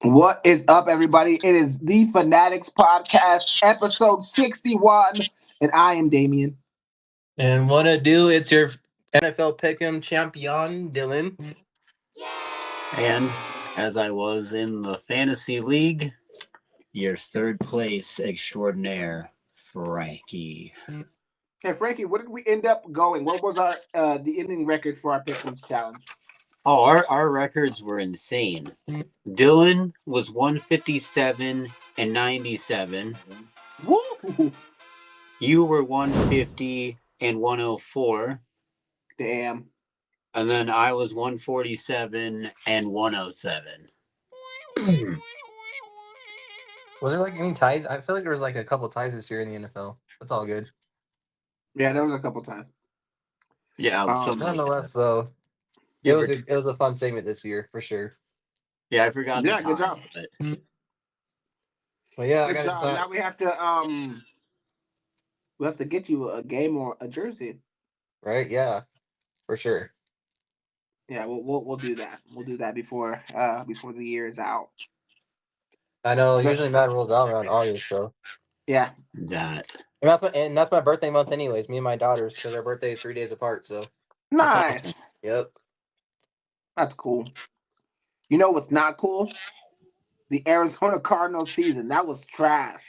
What is up, everybody? It is the fAnaticZ podcast, episode 61, and I am Damien. And what to do? It's your NFL Pick'em champion, Dylan. And as I was in the fantasy league, your third place extraordinaire, Frankie. Hey, Frankie, what did we end up going? What was our the ending record for our Pickens challenge? Oh, our records were insane. Dylan was 157 and 97. Woo! You were 150 and 104. Damn. And then I was 147 and 107. Was there like any ties? I feel like there was like a couple ties this year in the NFL. That's all good. Yeah, there was a couple times. Yeah, something like Nonetheless, that. though, Yeah, it was a fun segment this year for sure. yeah, I forgot the Yeah, good time. job. But yeah, I Good got to job. decide. Now we have to get you a game or a jersey. Right? Yeah, for sure. Yeah, we'll do that. We'll do that before the year is out. I know. But Usually, Mad rolls out around August, so yeah, That. and that's my birthday month, anyways. Me and my daughters, because our birthday is 3 days apart. So, That's nice. awesome. yep. That's cool. You know what's not cool? The Arizona Cardinals season. That was trash.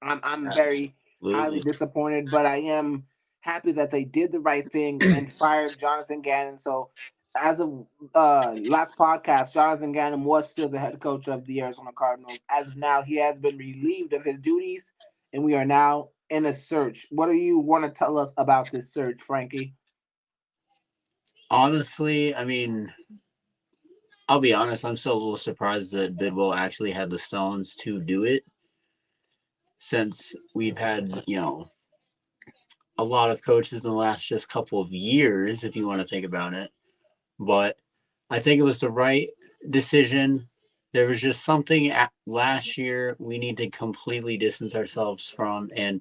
I'm very highly Absolutely. disappointed, but I am happy that they did the right thing and fired Jonathan Gannon. So as of last podcast, Jonathan Gannon was still the head coach of the Arizona Cardinals. As of now, he has been relieved of his duties, and we are now in a search. What do you want to tell us about this search, Frankie? Honestly, I mean, I'll be honest, I'm still a little surprised that Bidwell actually had the stones to do it since we've had, a lot of coaches in the last just couple of years, if you want to think about it. But I think it was the right decision. There was just something last year we need to completely distance ourselves from, and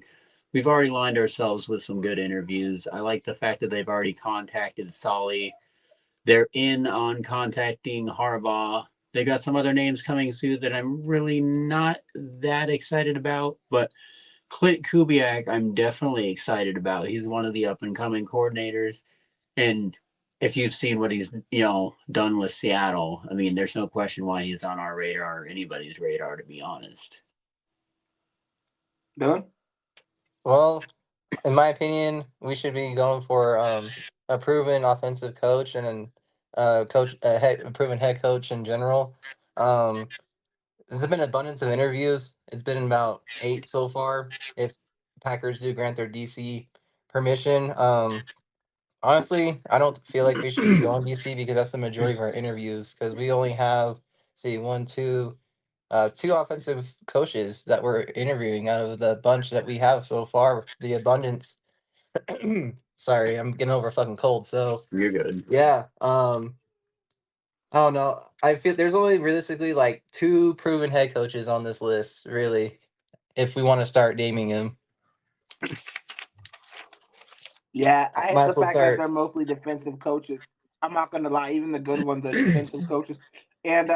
we've already lined ourselves with some good interviews. I like the fact that they've already contacted Solly. They're in on contacting Harbaugh. They got some other names coming through that I'm really not that excited about, but Clint Kubiak, I'm definitely excited about. He's one of the up and coming coordinators, and if you've seen what he's done with Seattle, I mean, there's no question why he's on our radar or anybody's radar, to be honest. Dylan? Well, in my opinion, we should be going for a proven offensive coach and an a proven head coach in general. Um, there's been an abundance of interviews. It's been about 8 so far. If Packers do grant their DC permission, honestly, I don't feel like we should be going DC because that's the majority of our interviews. Because we only have, see, one, two offensive coaches that we're interviewing out of the bunch that we have so far. The abundance. Sorry, I'm getting over a fucking cold. So You're good. yeah, I don't know. I feel there's only realistically like two proven head coaches on this list, really, if we want to start naming them. Yeah, I hate Might the as well fact that start. they're mostly defensive coaches. I'm not gonna lie, even the good ones are defensive coaches. And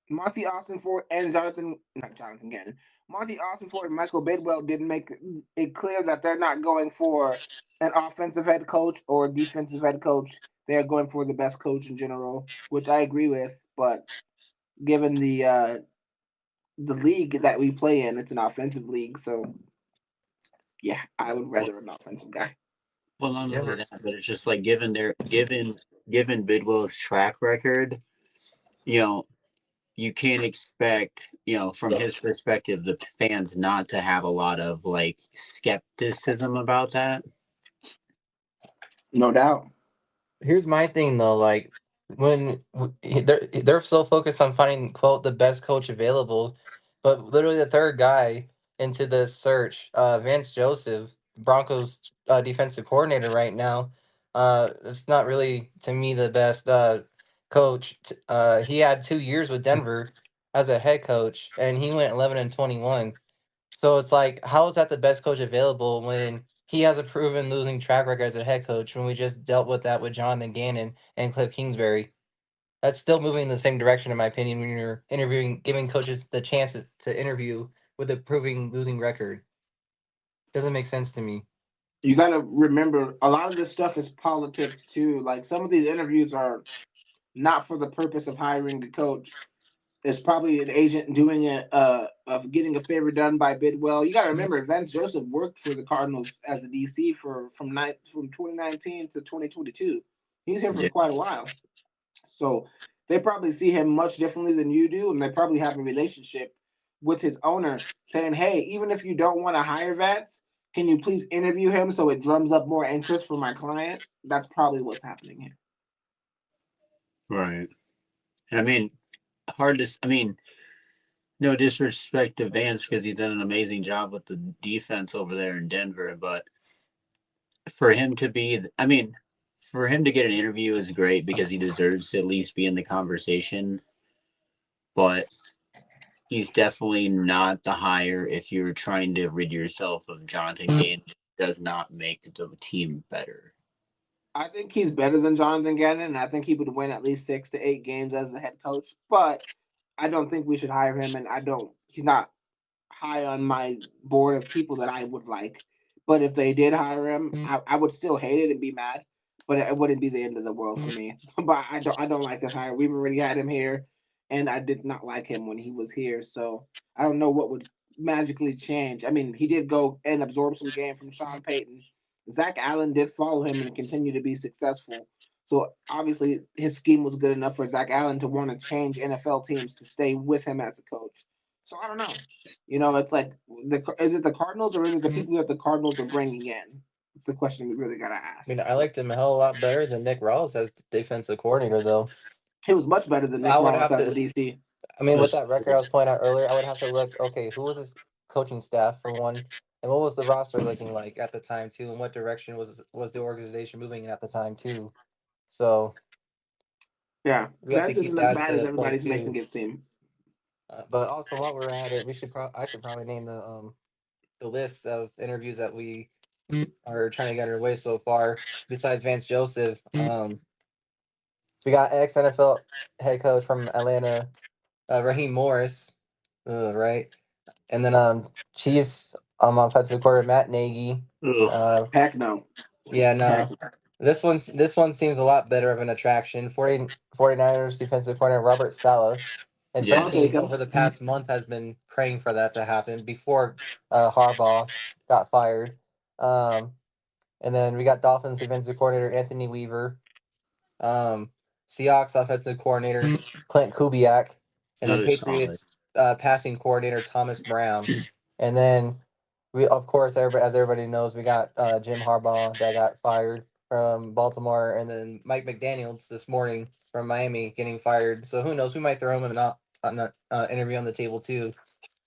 Monty Austin Ford and not Jonathan Gannon, Monty Austin Ford and Michael Bidwell didn't make it clear that they're not going for an offensive head coach or defensive head coach. They're going for the best coach in general, which I agree with. But given the league that we play in, it's an offensive league, so yeah, I would Well, rather an offensive guy. well, not Yeah, only that, but it's just like given Bidwell's track record, you know, you can't expect, from his perspective, the fans not to have a lot of like skepticism about that. No doubt. here's my thing though. Like when they're so focused on finding quote the best coach available, but literally the third guy into the search, Vance Joseph, Broncos defensive coordinator right now. It's not really to me the best coach. He had 2 years with Denver as a head coach, and he went 11-21. So it's like, how is that the best coach available when he has a proven losing track record as a head coach when we just dealt with that with Jonathan Gannon and Cliff Kingsbury? That's still moving in the same direction, in my opinion, when you're giving coaches the chance to interview with a proving losing record. Doesn't make sense to me. You got to remember, a lot of this stuff is politics too. Like some of these interviews are not for the purpose of hiring the coach. It's probably an agent doing it, of getting a favor done by Bidwell. You got to remember, Vance Joseph worked for the Cardinals as a DC from 2019 to 2022. He was here for Yeah. quite a while, so they probably see him much differently than you do, and they probably have a relationship with his owner, saying, "Hey, even if you don't want to hire Vance, can you please interview him so it drums up more interest for my client?" That's probably what's happening here. Right. I mean, I mean, no disrespect to Vance because he's done an amazing job with the defense over there in Denver, but for him to be, I mean, for him to get an interview is great because he deserves to at least be in the conversation, but he's definitely not the hire if you're trying to rid yourself of Jonathan Gannon. Does not make the team better. I think he's better than Jonathan Gannon, and I think he would win at least 6 to 8 games as a head coach. But I don't think we should hire him, and I don't. He's not high on my board of people that I would like. But if they did hire him, I would still hate it and be mad. But it wouldn't be the end of the world for me. But I don't like this hire. We've already had him here, and I did not like him when he was here. So I don't know what would magically change. I mean, he did go and absorb some game from Sean Payton. Zach Allen did follow him and continue to be successful. So obviously his scheme was good enough for Zach Allen to want to change NFL teams to stay with him as a coach. So I don't know. It's like is it the Cardinals or is it the people that the Cardinals are bringing in? It's the question we really gotta I ask. mean, I liked him a hell of a lot better than Nick Rawls as defensive coordinator, though. He was much better than Nick I would Ross have as a to. DC. I mean, with That's that record I was pointing out earlier, I would have to look. Okay, who was his coaching staff for one, and what was the roster looking like at the time too, and what direction was the organization moving in at the time too. So Yeah, we have to Vance keep isn't as that bad as to point everybody's making too. it seem. But also, while we're at it, I should probably name the list of interviews that we are trying to get underway so far. Besides Vance Joseph, we got ex NFL head coach from Atlanta, Raheem Morris, right? And then Chiefs offensive coordinator Matt Nagy. ugh. Heck no. Yeah, Heck no. This one seems a lot better of an attraction. 49ers defensive coordinator Robert Saleh. And Yeah. I'll take Frankie, him. over the past month, has been praying for that to happen before Harbaugh got fired. Um, and then we got Dolphins defensive coordinator Anthony Weaver. Um, Seahawks offensive coordinator Clint Kubiak. And then Oh, solid. Patriots passing coordinator Thomas Brown. And then of course, as everybody knows, we got Jim Harbaugh that got fired from Baltimore, and then Mike McDaniels this morning from Miami getting fired. So who knows? We might throw him an interview on the table too.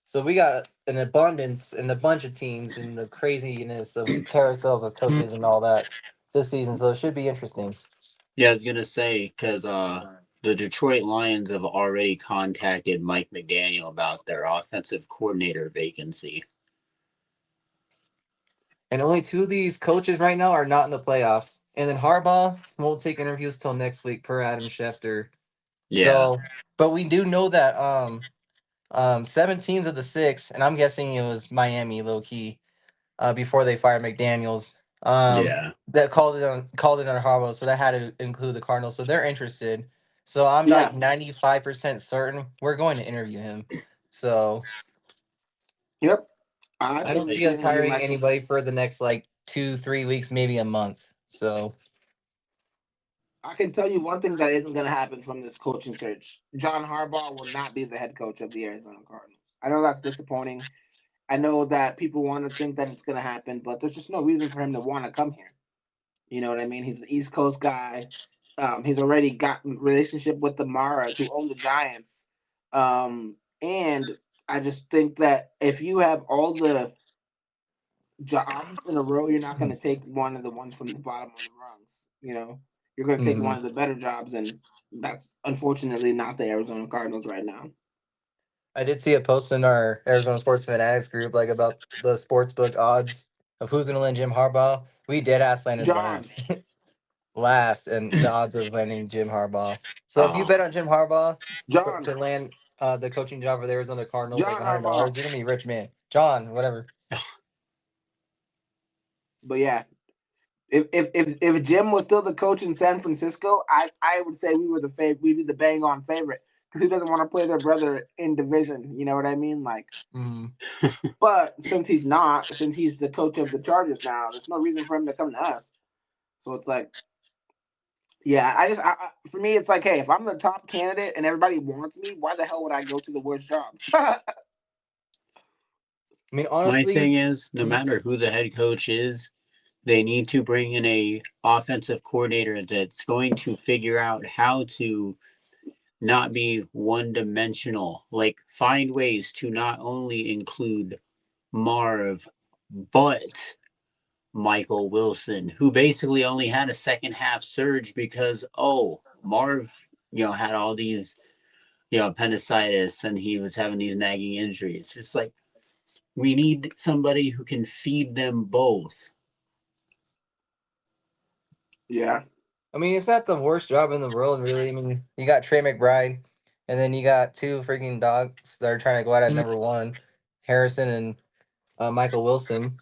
So we got an abundance and a bunch of teams and the craziness of carousels of coaches and all that this season. So it should be interesting. Yeah, I was gonna say because the Detroit Lions have already contacted Mike McDaniel about their offensive coordinator vacancy. And only two of these coaches right now are not in the playoffs. And then Harbaugh won't take interviews till next week, per Adam Schefter. Yeah, So, but we do know that 7 teams of the 6, and I'm guessing it was Miami low key, before they fired McDaniels. yeah, That called it on Harbaugh, so that had to include the Cardinals. So they're interested. So I'm like Yeah. 95% certain we're going to interview him. So Yep. I I say don't we see should us interview hiring Mike. anybody for the next like 2-3 weeks, maybe a month. So I can tell you one thing that isn't going to happen from this coaching search. John Harbaugh will not be the head coach of the Arizona Cardinals. I know that's disappointing. I know that people want to think that it's going to happen, but there's just no reason for him to want to come here. You know what I mean? He's an East Coast guy. He's already got relationship with the Maras, who own the Giants. And I just think that if you have all the jobs in a row, you're not going to take one of the ones from the bottom of the rungs. You're going to take one mhm. of the better jobs, and that's unfortunately not the Arizona Cardinals right now. I did see a post in our Arizona Sports fAnaticZ group like about the sports book odds of who's going to land Jim Harbaugh. We did ask Landers John, last. last in the odds of landing Jim Harbaugh. So if you Oh. bet on Jim Harbaugh John, to land the coaching job for the Arizona Cardinals, like John $100, Harbaugh. you're gonna be a rich man. John, whatever. But yeah, if Jim was still the coach in San Francisco, I would say we'd be the bang on favorite because who doesn't want to play their brother in division? You know what I mean? Like, but since he's not, since he's the coach of the Chargers now, there's no reason for him to come to us. So it's like, yeah, for me, it's like, hey, if I'm the top candidate and everybody wants me, why the hell would I go to the worst job? I mean, My honestly, thing is, no matter who the head coach is, they need to bring in a offensive coordinator that's going to figure out how to not be one dimensional. Like find ways to not only include Marv, but Michael Wilson, who basically only had a second half surge because Marv, had all these, appendicitis and he was having these nagging injuries. It's just like we need somebody who can feed them both. Yeah. I mean, it's not the worst job in the world, really. I mean, you got Trey McBride, and then you got two freaking dogs that are trying to go out at number one, Harrison and Michael Wilson.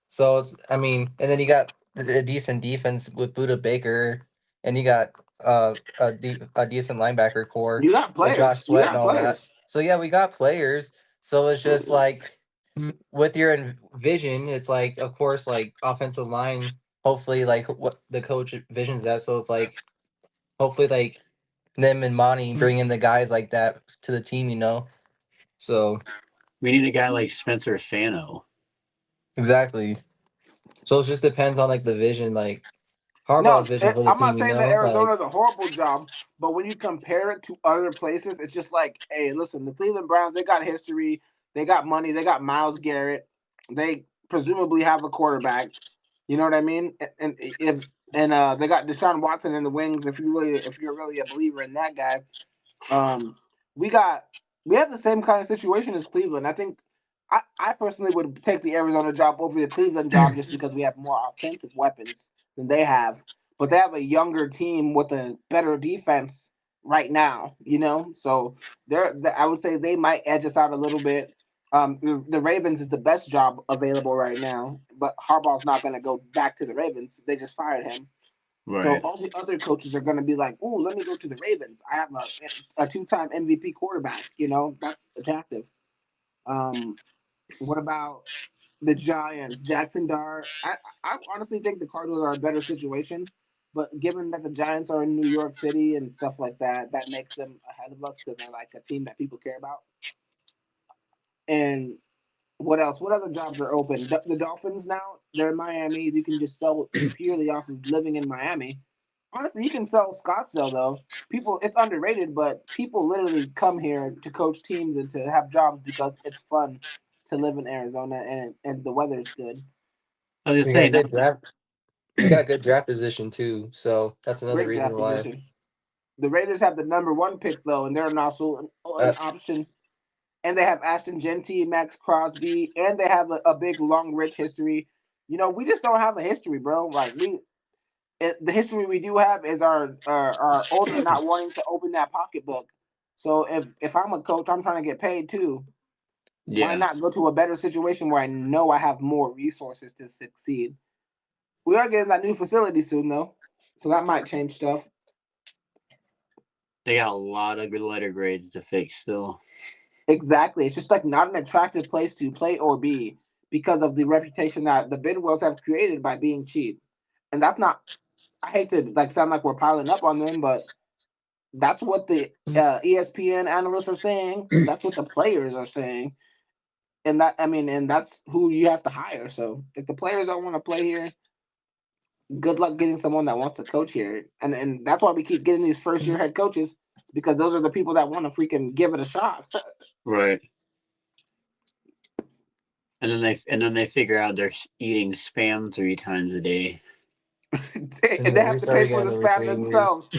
So it's, I mean, and then you got a decent defense with Buda Baker, and you got a decent linebacker core You got with players. Josh You Sweat and got all that. players. So yeah, we got players. So it's just like with your vision, it's like, of course, like offensive line. Hopefully, like what the coach visions that. So it's like hopefully, like them and Monty bring in the guys like that to the team. So We need a guy like Spencer Fano. exactly. So it just depends on like the vision, like Harbaugh's No, vision for the I'm team. not saying that Like Arizona is a horrible job, but when you compare it to other places, it's just like, hey, listen, the Cleveland Browns, they got history, they got money, they got Myles Garrett, they presumably have a quarterback. You know what I mean? And they got Deshaun Watson in the wings. If you're really a believer in that guy, um, we got we have the same kind of situation as Cleveland. I think I personally would take the Arizona job over the Cleveland job just because we have more offensive weapons than they have. But they have a younger team with a better defense right now, So I would say they might edge us out a little bit. The Ravens is the best job available right now, but Harbaugh's not going to go back to the Ravens. They just fired him. So Right. all the other coaches are going to be like, "Oh, let me go to the Ravens. I have a two-time MVP quarterback. That's attractive." What about the Giants? Jackson Dart. I honestly think the Cardinals are a better situation, but given that the Giants are in New York City and stuff like that, that makes them ahead of us because they're like a team that people care about. And what else? What other jobs are open? The Dolphins now, they're in Miami. You can just sell purely off of living in Miami. Honestly, you can sell Scottsdale though. It's underrated, but people literally come here to coach teams and to have jobs because it's fun to live in Arizona and the weather's good. I was we just got saying good that. draft, we got good draft position too. So that's another Great reason draft why. position. The Raiders have the number one pick though, and they're also an Uh, option. And they have Ashton Genty, Max Crosby, and they have a big, long, rich history. We just don't have a history, bro. Like the history we do have is our owner not wanting to open that pocketbook. So if I'm a coach, I'm trying to get paid too. Why Yeah, not go to a better situation where I know I have more resources to succeed? We are getting that new facility soon though, so that might change stuff. they got a lot of good letter grades to fix still. Exactly. It's just like not an attractive place to play or be because of the reputation that the Bidwells have created by being cheap. And that's not. I hate to sound like we're piling up on them, but that's what the ESPN analysts are saying. That's what the players are saying, and that's who you have to hire. So if the players don't want to play here, good luck getting someone that wants to coach here. And that's why we keep getting these first year head coaches because those are the people that want to freaking give it a shot. Right. And then they figure out they're eating spam 3 times a day. they, and you they got to have to restart pay for again the every spam 3 years. themselves.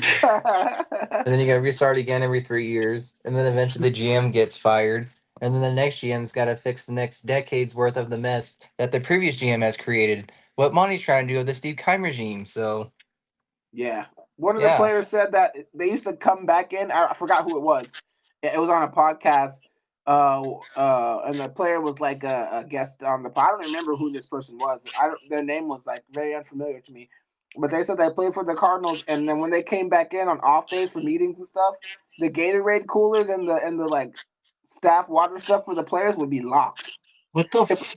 And then you got to restart again every 3 years. And then eventually the GM gets fired. And then the next GM's got to fix the next decade's worth of the mess that the previous GM has created. What Monty's trying to do with the Steve Keim regime. So Yeah. One of the Yeah. players said that they used to come back in. I forgot who it was. It was on a podcast. And the player was like a guest on the pod. I don't remember who this person was. Their name was like very unfamiliar to me. But they said they played for the Cardinals, and then when they came back in on off days for meetings and stuff, the Gatorade coolers and the like staff water stuff for the players would be locked. What the?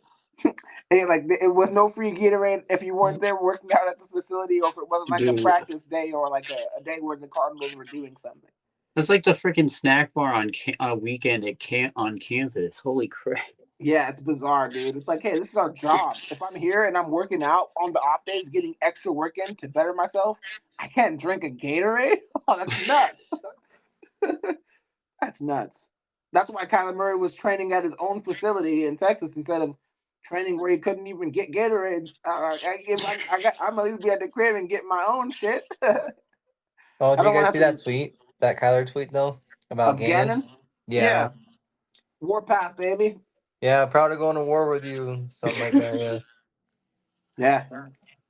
Like it was no free Gatorade if you weren't there working out at the facility, or if it wasn't like a Dude, practice day or like a day where the Cardinals were doing something. that's like the freaking snack bar on a weekend at on campus. Holy crap! Yeah, it's bizarre, dude. It's like, hey, this is our job. If I'm here and I'm working out on the off days, getting extra work in to better myself, I can't drink a Gatorade. Oh, that's nuts. That's nuts. That's why Kyler Murray was training at his own facility in Texas instead of training where he couldn't even get Gatorade. I'm at least be at the crib and get my own shit. Oh, I did you don't want guys to see have that to tweet? That Kyler tweet though about of Gannon? Gannon. Yeah. Warpath, baby. Yeah, proud to go to war with you. Something like that. Yeah.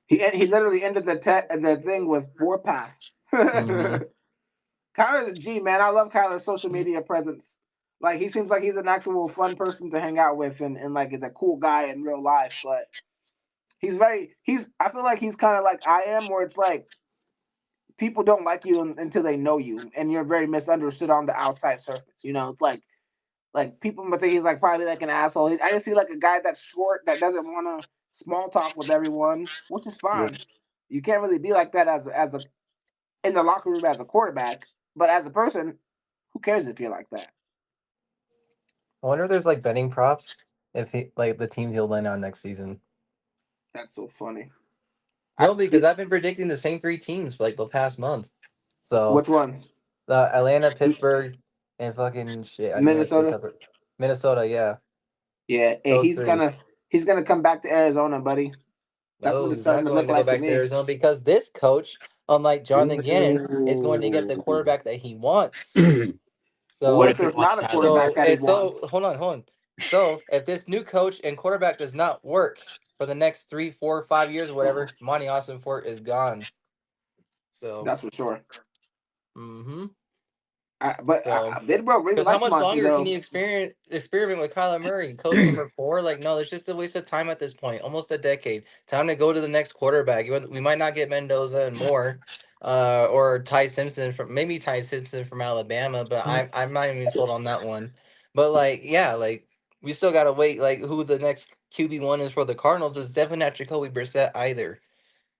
Yeah. He literally ended the thing with Warpath. Mhm. Kyler's a G, man. I love Kyler's social media presence. Like he seems like he's an actual fun person to hang out with, and like is a cool guy in real life. But I feel like he's kind of like I am, where it's like people don't like you until they know you, and you're very misunderstood on the outside surface. You know, it's like people might think he's like probably like an asshole. I just see like a guy that's short that doesn't want to small talk with everyone, which is Yeah. fine. You can't really be like that as a in the locker room as a quarterback, but as a person, who cares if you're like that? I wonder if there's like betting props if he like the teams he'll land on next season. That's so funny. No, because I've been predicting the same 3 teams for like the past month. So Which ones? the Atlanta, Pittsburgh, and fucking shit. I need to write this Minnesota. up. Minnesota, yeah. Yeah, hey, Those 3. he's gonna come back to Arizona, buddy. That's No, what it's he's not starting to going look to go like to back to me. Arizona because this coach, unlike Jonathan Gannon, is going to get the quarterback that he wants. Well, what What So if if he there's wants not a Kyler quarterback Murray? that he wants? hold on. So if this new coach and quarterback does not work for the next 3, 4, 5 years or whatever, Monty Austin Fort is gone. So That's for sure. mm-hmm. But So Bidwell really because how likes much Monty longer can though. you experiment with Kyler Murray? Coach number 4? Like, no, it's just a waste of time at this point. Almost a decade. Time to go to the next quarterback. We might not get Mendoza and more, or Ty Simpson from Alabama, but I'm not even sold on that one. But like, yeah, like we still gotta wait. Like, who the next QB1 is for the Cardinals is definitely not Jacoby Brissett either.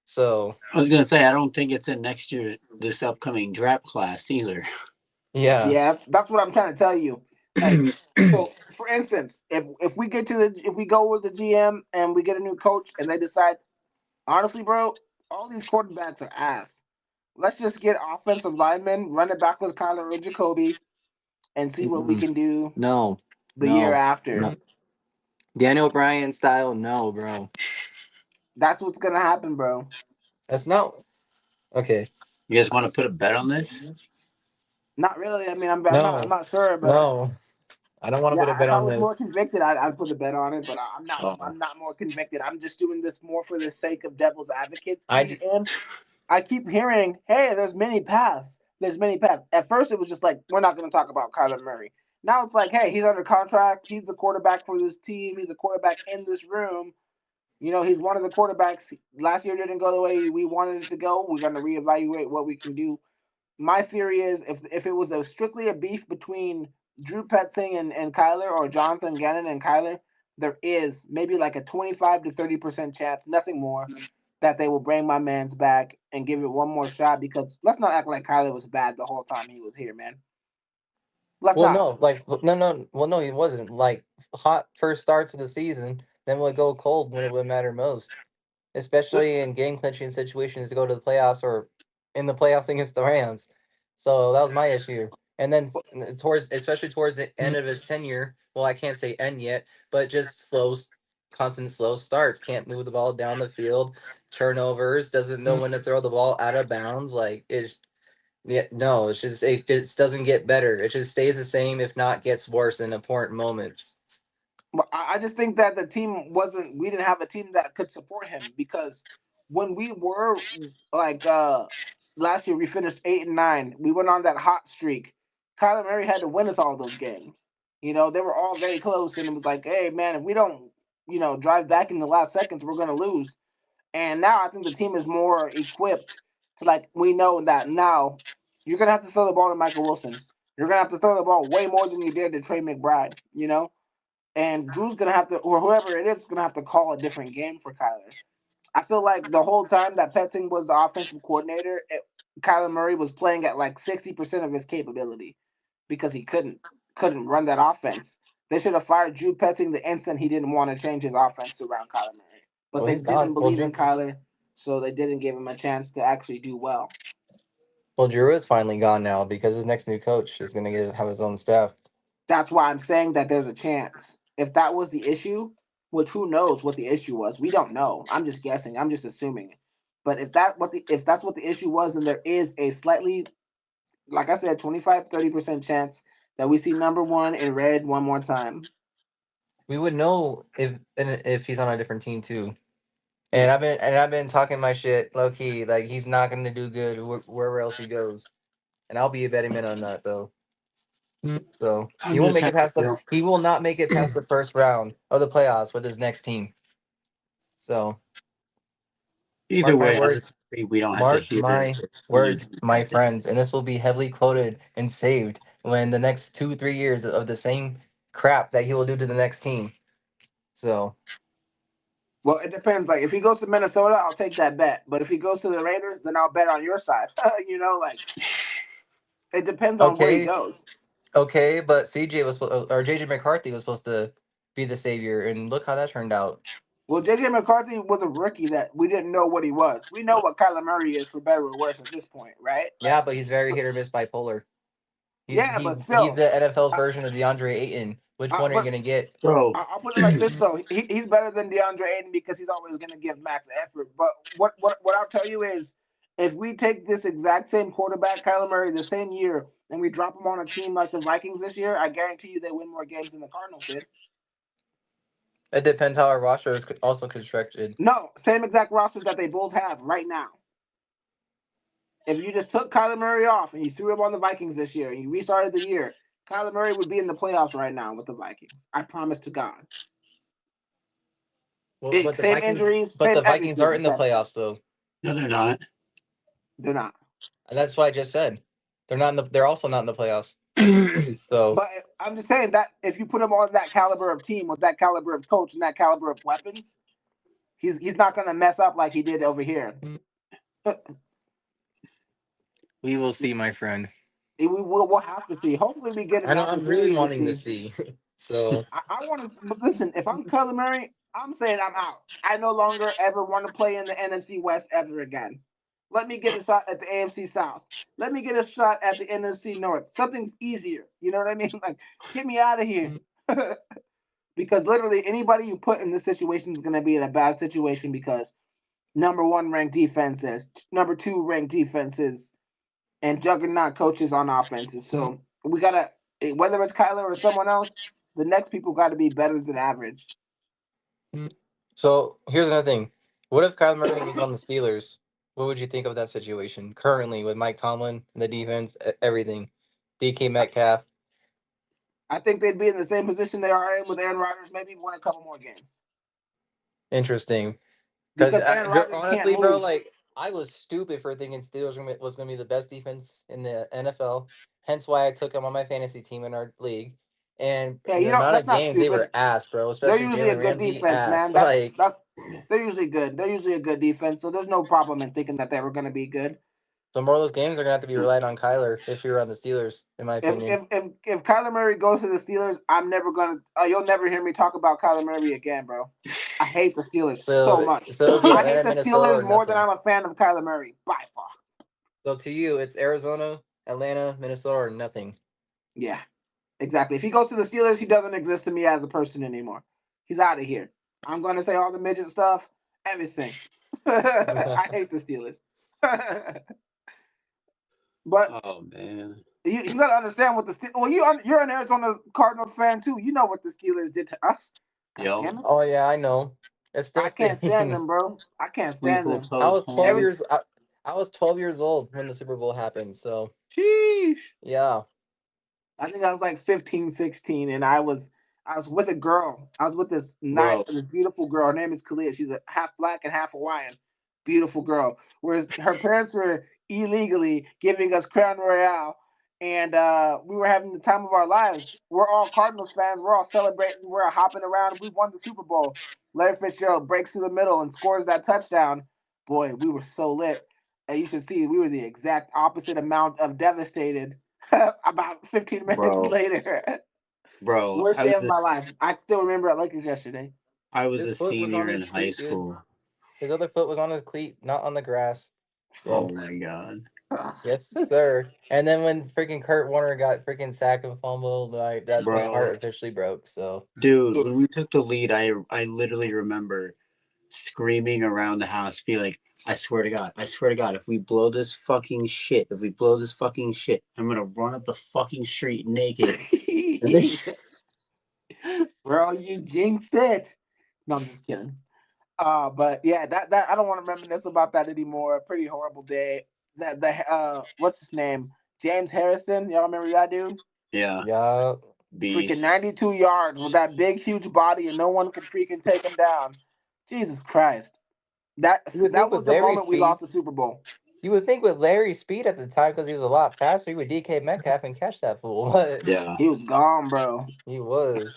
So I was gonna say I don't think it's in next year this upcoming draft class either. yeah, Yeah, that's what I'm trying to tell you. Like, so for instance, if we get to if we go with the GM and we get a new coach and they decide, honestly, bro, all these quarterbacks are ass. Let's just get offensive linemen, run it back with Kyler or Jacoby, and see what we can do no, the year after. no. Daniel Bryan style, no, bro. That's what's gonna happen, bro. That's not okay. You guys want to put a bet on this? Not really. I mean, I'm No, not sure, but no. I don't want to yeah, put a bet if I on was this. more convicted, I'd put a bet on it. But Oh, I'm not more convicted. I'm just doing this more for the sake of devil's I advocacy. And I keep hearing, hey, there's many paths. There's many paths. At first, it was just like, we're not going to talk about Kyler Murray. Now it's like, hey, he's under contract. He's the quarterback for this team. He's a quarterback in this room. You know, he's one of the quarterbacks. Last year didn't go the way we wanted it to go. We're going to reevaluate what we can do. My theory is if it was strictly a beef between Drew Petzing and Kyler, or Jonathan Gannon and Kyler, there is maybe like a 25 to 30% chance, nothing more, that they will bring my man's back and give it one more shot, because let's not act like Kyler was bad the whole time he was here, man. Let's well, not. no, like no, well, no, he wasn't. Like hot first starts of the season, then would go cold when it would matter most, especially in game clinching situations to go to the playoffs or in the playoffs against the Rams. So that was my issue. And then especially towards the end of his tenure, well, I can't say end yet, but just constant slow starts. Can't move the ball down the field, turnovers, doesn't know when to throw the ball out of bounds. Like it's yeah, no, it just doesn't get better. It just stays the same, if not gets worse in important moments. But I just think that the team wasn't. We didn't have a team that could support him, because when we were like last year we finished 8-9. We went on that hot streak. Kyler Murray had to win us all those games. They were all very close, and it was like, hey man, if we don't, drive back in the last seconds, we're gonna lose. And now I think the team is more equipped to we know that now you're gonna have to throw the ball to Michael Wilson. You're gonna have to throw the ball way more than you did to Trey McBride. And Drew's gonna have to, or whoever it is gonna have to call a different game for Kyler. I feel like the whole time that Petzing was the offensive coordinator, Kyler Murray was playing at 60% of his capability because he couldn't run that offense. They should have fired Drew Petzing the instant he didn't want to change his offense around Kyler Murray. But Well, they he's gone. didn't believe in Kyler, so they didn't give him a chance to actually do well. Well, Drew is finally gone now because his next new coach is going to have his own staff. That's why I'm saying that there's a chance. If that was the issue, which who knows what the issue was? We don't know. I'm just guessing. I'm just assuming. But if that's what the issue was, then there is a slightly, like I said, 25-30% chance that we see number one in red one more time. We would know if he's on a different team too. And I've been talking my shit low key, like he's not going to do good wherever else he goes. And I'll be a betting man on that though. So he won't make it past he will not make it past the first round of the playoffs with his next team. So either way, we don't have to hear my words, my friends, and this will be heavily quoted and saved when the next 2-3 years of the same crap that he will do to the next team. So, well, it depends. Like if he goes to Minnesota, I'll take that bet. But if he goes to the Raiders, then I'll bet on your side. It depends on where he goes. Okay, but JJ McCarthy was supposed to be the savior, and look how that turned out. Well, JJ McCarthy was a rookie that we didn't know what he was. We know what Kyler Murray is, for better or worse, at this point, right? Yeah, but he's very hit or miss bipolar. But still, he's the NFL's version of DeAndre Ayton. Which one are you gonna get? Bro, I'll put it like this though: he's better than DeAndre Ayton because he's always gonna give max effort. But what I'll tell you is, if we take this exact same quarterback, Kyler Murray, the same year, and we drop him on a team like the Vikings this year, I guarantee you they win more games than the Cardinals did. It depends how our roster is also constructed. No, same exact rosters that they both have right now. If you just took Kyler Murray off and you threw him on the Vikings this year and you restarted the year, Kyler Murray would be in the playoffs right now with the Vikings. I promise to God. Well, but the Vikings aren't in the playoffs, though. No, they're not. They're not. And that's what I just said. They're not. They're also not in the playoffs. So, but I'm just saying that if you put him on that caliber of team with that caliber of coach and that caliber of weapons, he's not going to mess up like he did over here. We will see, my friend. We'll have to see. Hopefully, we get. I'm really wanting to see. So I want to listen. If I'm Kyler Murray, I'm saying I'm out. I no longer ever want to play in the NFC West ever again. Let me get a shot at the AFC South. Let me get a shot at the NFC North. Something easier. You know what I mean? Like, get me out of here. Because literally anybody you put in this situation is going to be in a bad situation because number 1 ranked defenses, number 2 ranked defenses, and juggernaut coaches on offenses. So we got to, whether it's Kyler or someone else, the next people got to be better than average. So here's another thing. What if Kyler Murray was on the Steelers? What would you think of that situation currently with Mike Tomlin, the defense, everything? DK Metcalf. I think they'd be in the same position they are in with Aaron Rodgers, maybe win a couple more games. Interesting. Because Aaron Rodgers honestly, can't bro, lose. I was stupid for thinking Steelers was going to be the best defense in the NFL. Hence why I took them on my fantasy team in our league. And the amount of games they were ass, bro. Especially they're usually a good defense, man. They're usually good. They're usually a good defense, so there's no problem in thinking that they were going to be good. So more of those games are going to have to be relied on Kyler if you're on the Steelers, in my opinion. If Kyler Murray goes to the Steelers, I'm never going to you'll never hear me talk about Kyler Murray again, bro. I hate the Steelers so much. I hate the Steelers more than I'm a fan of Kyler Murray, by far. So to you, it's Arizona, Atlanta, Minnesota, or nothing. Yeah, exactly. If he goes to the Steelers, he doesn't exist to me as a person anymore. He's out of here. I'm going to say all the midget stuff, everything. I hate the Steelers. But oh man, you got to understand what you're an Arizona Cardinals fan too. You know what the Steelers did to us. Oh yeah, I know. I can't stand them, bro. I can't stand them. I was 12 years. I was 12 years old when the Super Bowl happened, so Sheesh. yeah. I think I was like 15, 16, and I was with a girl. I was with this Bro. this beautiful girl. Her name is Kalia. She's a half black and half Hawaiian. Beautiful girl. Whereas her parents were illegally giving us Crown Royale, and we were having the time of our lives. We're all Cardinals fans. We're all celebrating. We're hopping around. We won the Super Bowl. Larry Fitzgerald breaks to the middle and scores that touchdown. Boy, we were so lit. And you should see we were the exact opposite amount of devastated about 15 minutes Bro. later. Bro, Worst day of my life. I still remember it like it was yesterday. I was His a foot was on senior in his high cleat, dude. school. His other foot was on his cleat, not on the grass. Oh my god. Yes, sir. And then when freaking Kurt Warner got freaking sacked and fumbled, like that's when my Bro. heart officially broke. So Dude, when we took the lead, I literally remember screaming around the house, be like, I swear to God, if we blow this fucking shit, I'm gonna run up the fucking street naked. Bro, you jinxed it. No, I'm just kidding. But yeah, that I don't want to reminisce about that anymore. Pretty horrible day. That the what's his name? James Harrison. Y'all remember that dude? Yeah, yeah, Freaking beast. 92 yards with that big huge body and no one could freaking take him down. Jesus Christ. That you would think was with the Larry's moment we speed, lost the Super Bowl. you would think with Larry's speed at the time because he was a lot faster, he would DK Metcalf and catch that fool. But Yeah. He was gone, bro. he was.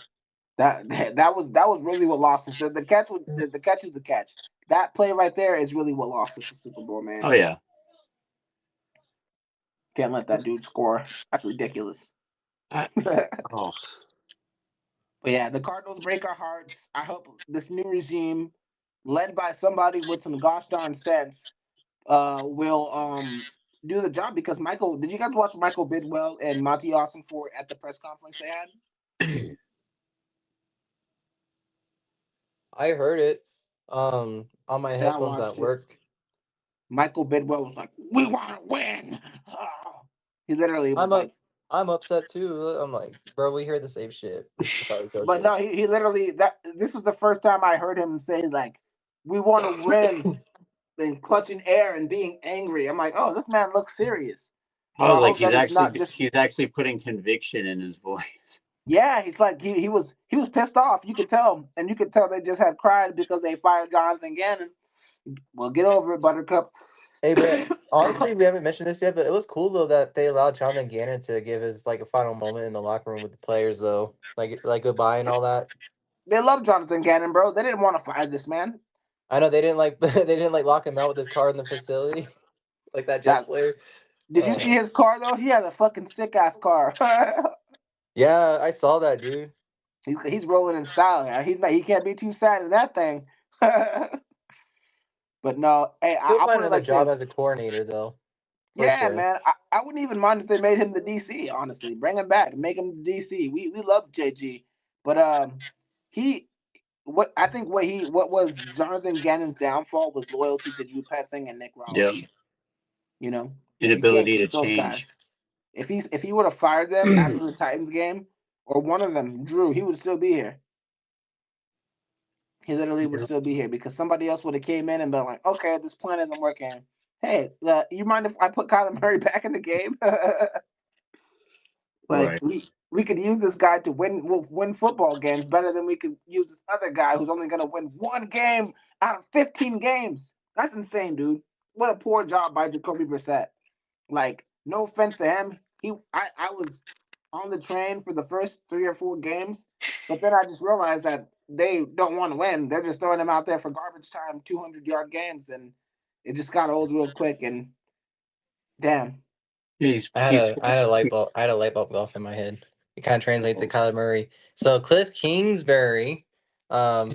That was really what lost us. The catch was the catch is the catch. That play right there is really what lost us the Super Bowl, man. Oh yeah. Can't let that dude score. That's ridiculous. But Oh. yeah, the Cardinals break our hearts. I hope this new regime, led by somebody with some gosh darn sense, will do the job because Michael. Did you guys watch Michael Bidwell and Monty Austin for at the press conference they had? I heard it on my Yeah, I headphones at watched it. work. Michael Bidwell was like, "We want to win." He literally was like, I'm upset too. I'm like, bro, we hear the same shit. but no, he literally this was the first time I heard him say like, "We want to win," and clutching air and being angry. I'm like, oh, this man looks serious. So Oh, I like hope that he's not just. he's actually putting conviction in his voice. Yeah, he's like he was pissed off. You could tell, and you could tell they just had cried because they fired Jonathan Gannon. Well, get over it, Buttercup. Hey, but honestly, we haven't mentioned this yet, but it was cool though that they allowed Jonathan Gannon to give his like a final moment in the locker room with the players though, like goodbye and all that. They love Jonathan Gannon, bro. They didn't want to fire this man. I know they didn't like they didn't like lock him out with his car in the facility, like that Jets That player. did you see his car though? He has a fucking sick ass car. Yeah, I saw that, dude. He's rolling in style. He can't be too sad in that thing. But no, hey, He'll I'll find put it another like job this. as a coordinator though, for Yeah, sure. man. I wouldn't even mind if they made him the DC. Honestly, bring him back, make him the DC. We love JG, but he what I think what was Jonathan Gannon's downfall was loyalty to Drew Petzing and Nick Yep. Rollins. You know, you can't Inability to keep those guys. change. If he would have fired them after the Titans game, or one of them, Drew, he would still be here. He literally would still be here because somebody else would have came in and been like, okay, this plan isn't working. Hey, you mind if I put Kyler Murray back in the game? Like Right. we could use this guy to win football games better than we could use this other guy who's only gonna win one game out of 15 games. That's insane, dude. What a poor job by Jacoby Brissett. Like, no offense to him, I was on the train for the first 3 or 4 games, but then I just realized that they don't want to win. They're just throwing him out there for garbage time, 200-yard games, and it just got old real quick. And damn, I had a light bulb. I had a light bulb go off in my head. It kind of translates to Kyler Murray. So Cliff Kingsbury, because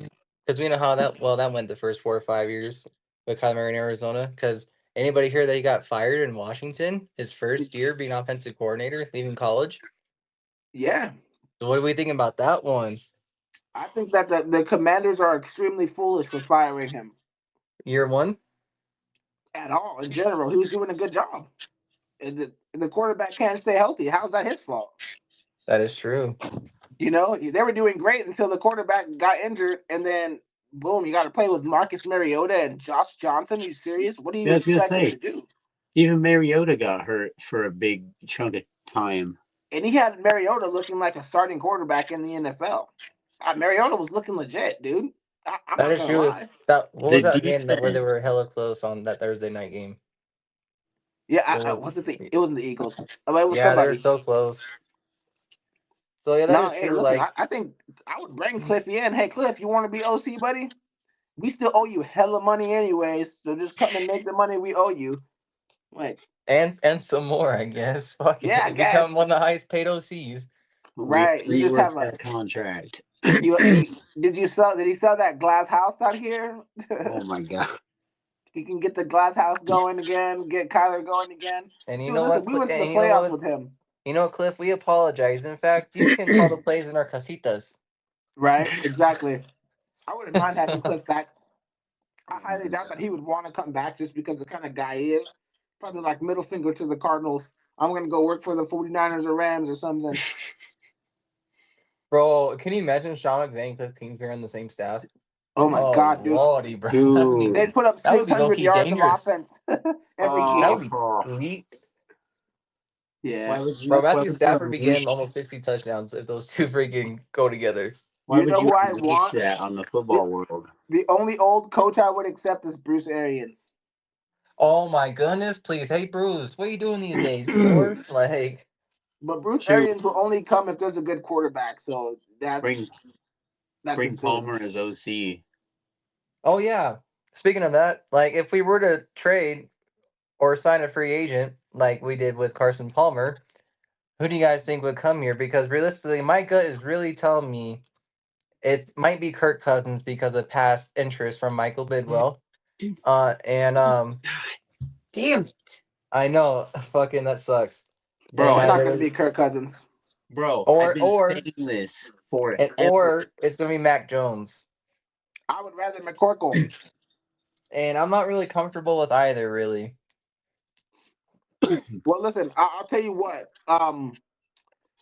we know how that went the first 4 or 5 years with Kyler Murray in Arizona. Because anybody here that he got fired in Washington his first year being offensive coordinator, leaving college. yeah. So what are we thinking about that one? I think that the Commanders are extremely foolish for firing him Year one. at all. In general, he was doing a good job. And the quarterback can't stay healthy. How's that his fault? That is true. You know, they were doing great until the quarterback got injured, and then Boom, you got to play with Marcus Mariota and Josh Johnson. Are you serious? What do you Yeah, I was gonna expect him say, to do? even Mariota got hurt for a big chunk of time. And he had Mariota looking like a starting quarterback in the NFL. Mariota was looking legit, dude. I'm That not is gonna true. lie. What The was that game where they defense. were hella close on that Thursday night game? Yeah, It was it it wasn't the Eagles. Oh, it was yeah, they were somebody. so close. So yeah, that No, is hey, true. listen, Like, I think I would bring Cliff in. Hey, Cliff, you want to be OC, buddy? We still owe you hella money anyways, so just come and make the money we owe you. Like, and some more, I guess. Fuck yeah, I it, guess. become one of the highest paid OCs. Right. You just Rework have a that contract. you did you sell did he sell that glass house out here? Oh my god. He can get the glass house going again, get Kyler going again. And you Dude, know listen, what? we went to the And you know playoffs what? with him. You know, Cliff, we apologize. In fact, you can call the plays in our casitas. Right? Exactly. I wouldn't mind having Cliff back. I highly doubt that he would want to come back just because the kind of guy he is. Probably like middle finger to the Cardinals. I'm going to go work for the 49ers or Rams or something. Bro, can you imagine Sean McVay and Cliff Kingsbury on the same staff? Oh my Oh, God, dude. lordy, bro. Dude. They'd put up That would be 600 low-key yards of dangerous. offense every That game. would be sweet. Yeah. Bro, why Matthew would Stafford you be unleash, getting almost 60 touchdowns if those two freaking go together. why You would know you who I unleash want? that on the football world? The only old coach I would accept is Bruce Arians. Oh my goodness, please. Hey, Bruce, what are you doing these days? You bored? Like, But Bruce Shoot, Arians will only come if there's a good quarterback. So bring that's his bring thing. Palmer as OC. oh yeah. Speaking of that, like if we were to trade or sign a free agent like we did with Carson Palmer, who do you guys think would come here? Because realistically, my gut is really telling me it might be Kirk Cousins because of past interest from Michael Bidwell. And Damn, I know, fucking that sucks. bro, And It's I not going to literally, be Kirk Cousins. I've or been or saying this forever. or it's gonna be Mac Jones. I would rather McCorkle. And I'm not really comfortable with either, really. Well, listen, I'll tell you what.